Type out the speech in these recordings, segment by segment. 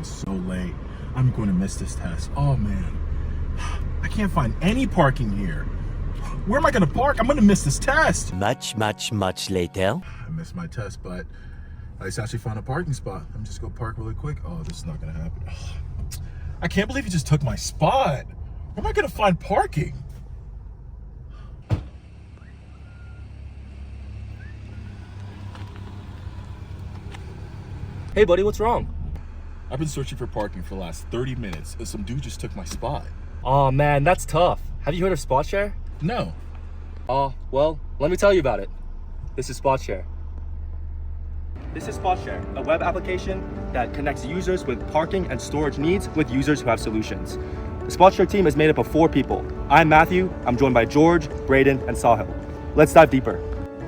I'm so late. I'm going to miss this test. Oh man, I can't find any parking here. Where am I going to park? I'm going to miss this test. Much later. I missed my test, but I just actually found a parking spot. I'm just going to park really quick. Oh, this is not going to happen. Oh, I can't believe you just took my spot. Where am I going to find parking? Hey buddy, what's wrong? I've been searching for parking for the last 30 minutes and some dude just took my spot. Aw man, that's tough. Have you heard of SpotShare? No. Well, let me tell you about it. This is SpotShare. This is SpotShare, a web application that connects users with parking and storage needs with users who have solutions. The SpotShare team is made up of 4 people. I'm Matthew, I'm joined by George, Braden, and Sahil. Let's dive deeper.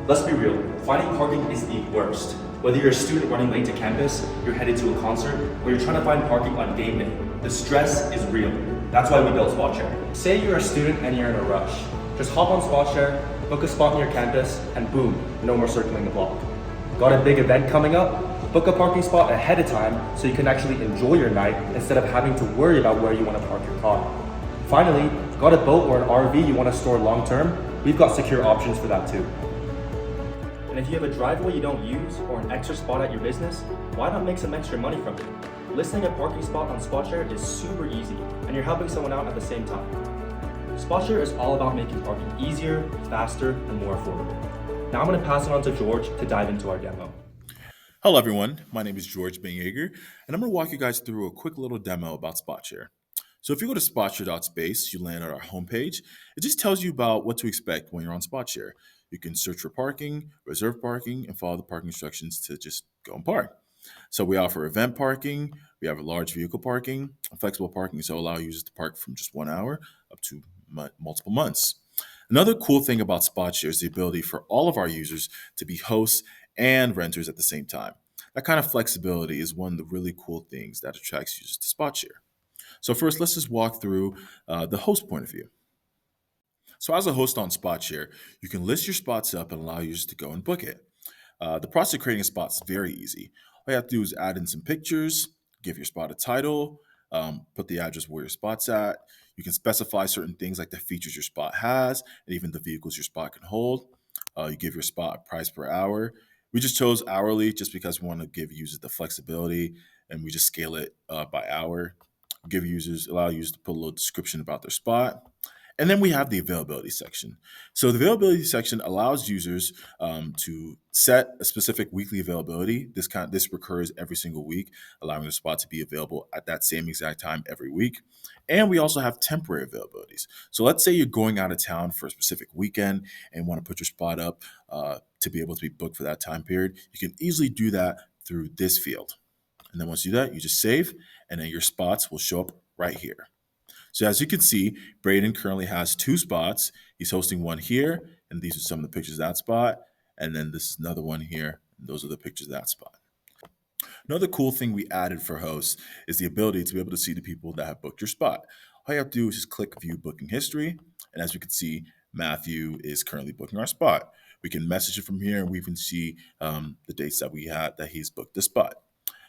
Let's be real, finding parking is the worst. Whether you're a student running late to campus, you're headed to a concert, or you're trying to find parking on game day, the stress is real. That's why we built SpotShare. Say you're a student and you're in a rush. Just hop on SpotShare, book a spot near campus, and boom, no more circling the block. Got a big event coming up? Book a parking spot ahead of time so you can actually enjoy your night instead of having to worry about where you want to park your car. Finally, got a boat or an RV you want to store long term? We've got secure options for that too. And if you have a driveway you don't use or an extra spot at your business, why not make some extra money from it? Listing a parking spot on SpotShare is super easy, and you're helping someone out at the same time. SpotShare is all about making parking easier, faster, and more affordable. Now I'm going to pass it on to George to dive into our demo. Hello everyone, my name is George Yeager, and I'm going to walk you guys through a quick little demo about SpotShare. So if you go to spotshare.space, you land on our homepage. It just tells you about what to expect when you're on SpotShare. You can search for parking, reserve parking, and follow the parking instructions to just go and park. So we offer event parking, we have a large vehicle parking, and flexible parking, so allow users to park from just 1 hour up to multiple months. Another cool thing about SpotShare is the ability for all of our users to be hosts and renters at the same time. That kind of flexibility is one of the really cool things that attracts users to SpotShare. So first, let's just walk through the host point of view. So as a host on SpotShare, you can list your spots up and allow users to go and book it. The process of creating a spot is very easy. All you have to do is add in some pictures, give your spot a title, put the address where your spot's at. You can specify certain things like the features your spot has and even the vehicles your spot can hold. You give your spot a price per hour. We just chose hourly just because we want to give users the flexibility, and we just scale it by hour. Allow users to put a little description about their spot. And then we have the availability section. So the availability section allows users to set a specific weekly availability. This recurs every single week, allowing the spot to be available at that same exact time every week. And we also have temporary availabilities. So let's say you're going out of town for a specific weekend and want to put your spot up to be able to be booked for that time period. You can easily do that through this field. And then once you do that, you just save, and then your spots will show up right here. So as you can see, Braden currently has 2 spots. He's hosting one here, and these are some of the pictures of that spot. And then this is another one here, and those are the pictures of that spot. Another cool thing we added for hosts is the ability to be able to see the people that have booked your spot. All you have to do is just click View Booking History, and as we can see, Matthew is currently booking our spot. We can message it from here, and we can see the dates that we had that he's booked the spot.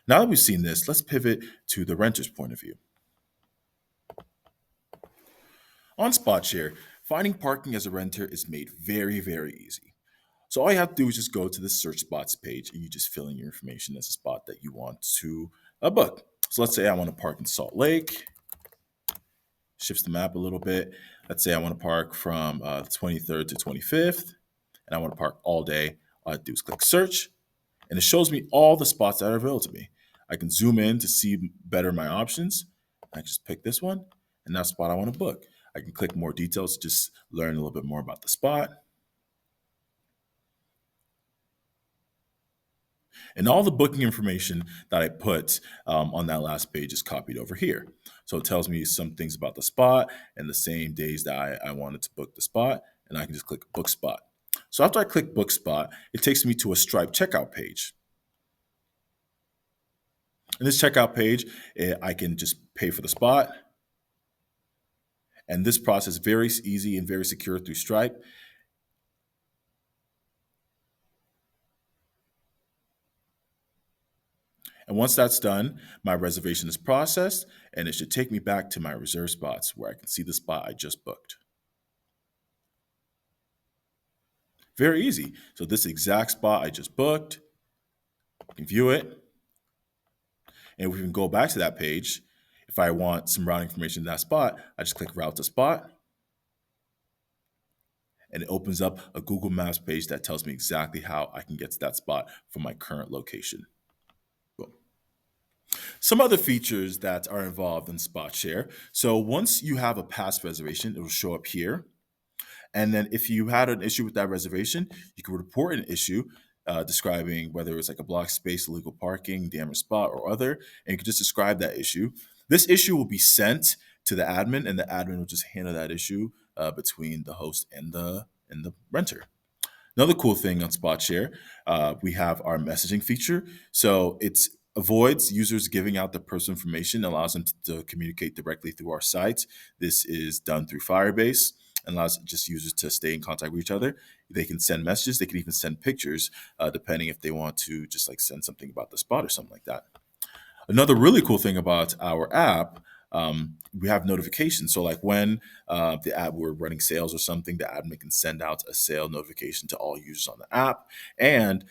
Now that we've seen this, let's pivot to the renter's point of view. On SpotShare, finding parking as a renter is made very, very easy. So all you have to do is just go to the search spots page and you just fill in your information as a spot that you want to book. So let's say I want to park in Salt Lake. Shifts the map a little bit. Let's say I want to park from the 23rd to 25th, and I want to park all day. All I do is click search, and it shows me all the spots that are available to me. I can zoom in to see better my options. I just pick this one, and that's the spot I want to book. I can click more details to just learn a little bit more about the spot. And all the booking information that I put on that last page is copied over here. So it tells me some things about the spot and the same days that I wanted to book the spot, and I can just click Book Spot. So after I click Book Spot, it takes me to a Stripe checkout page. In this checkout page, I can just pay for the spot. And this process is very easy and very secure through Stripe. And once that's done, my reservation is processed and it should take me back to my reserved spots where I can see the spot I just booked. Very easy. So this exact spot I just booked, I can view it. And we can go back to that page. If I want some routing information in that spot, I just click Route to Spot. And it opens up a Google Maps page that tells me exactly how I can get to that spot from my current location. Boom. Some other features that are involved in SpotShare. So once you have a past reservation, it will show up here. And then if you had an issue with that reservation, you can report an issue describing whether it's like a blocked space, illegal parking, damaged spot, or other, and you can just describe that issue. This issue will be sent to the admin, and the admin will just handle that issue between the host and the renter. Another cool thing on SpotShare, we have our messaging feature. So it avoids users giving out their personal information, allows them to communicate directly through our site. This is done through Firebase and allows just users to stay in contact with each other. They can send messages. They can even send pictures, depending if they want to just like send something about the spot or something like that. Another really cool thing about our app, we have notifications. So like when the app we're running sales or something, the admin can send out a sale notification to all users on the app. And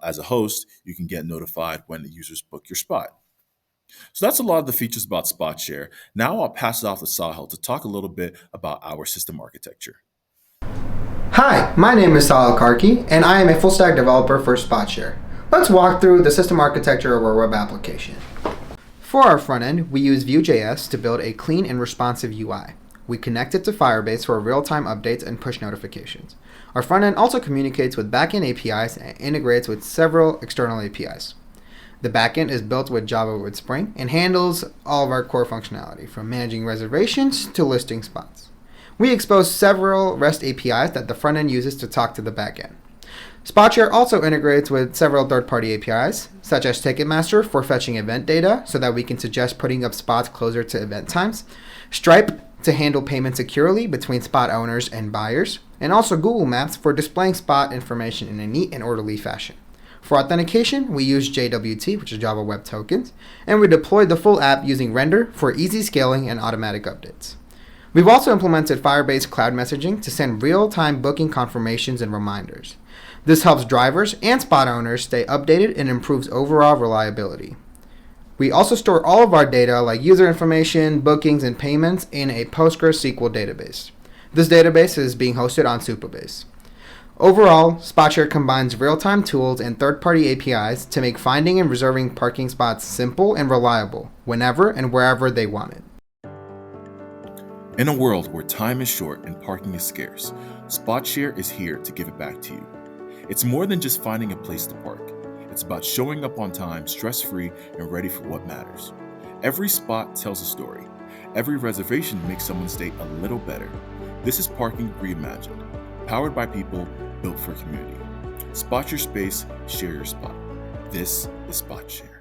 as a host, you can get notified when the users book your spot. So that's a lot of the features about SpotShare. Now I'll pass it off to Sahil to talk a little bit about our system architecture. Hi, my name is Sahil Karki, and I am a full-stack developer for SpotShare. Let's walk through the system architecture of our web application. For our front end, we use Vue.js to build a clean and responsive UI. We connect it to Firebase for real-time updates and push notifications. Our front end also communicates with backend APIs and integrates with several external APIs. The backend is built with Java with Spring and handles all of our core functionality, from managing reservations to listing spots. We expose several REST APIs that the front end uses to talk to the backend. SpotShare also integrates with several third-party APIs, such as Ticketmaster for fetching event data so that we can suggest putting up spots closer to event times, Stripe to handle payment securely between spot owners and buyers, and also Google Maps for displaying spot information in a neat and orderly fashion. For authentication, we use JWT, which is Java Web Tokens, and we deployed the full app using Render for easy scaling and automatic updates. We've also implemented Firebase Cloud Messaging to send real-time booking confirmations and reminders. This helps drivers and spot owners stay updated and improves overall reliability. We also store all of our data like user information, bookings, and payments in a PostgreSQL database. This database is being hosted on Supabase. Overall, SpotShare combines real-time tools and third-party APIs to make finding and reserving parking spots simple and reliable whenever and wherever they want it. In a world where time is short and parking is scarce, SpotShare is here to give it back to you. It's more than just finding a place to park. It's about showing up on time, stress-free, and ready for what matters. Every spot tells a story. Every reservation makes someone's day a little better. This is Parking Reimagined, powered by people, built for community. Spot your space, share your spot. This is SpotShare.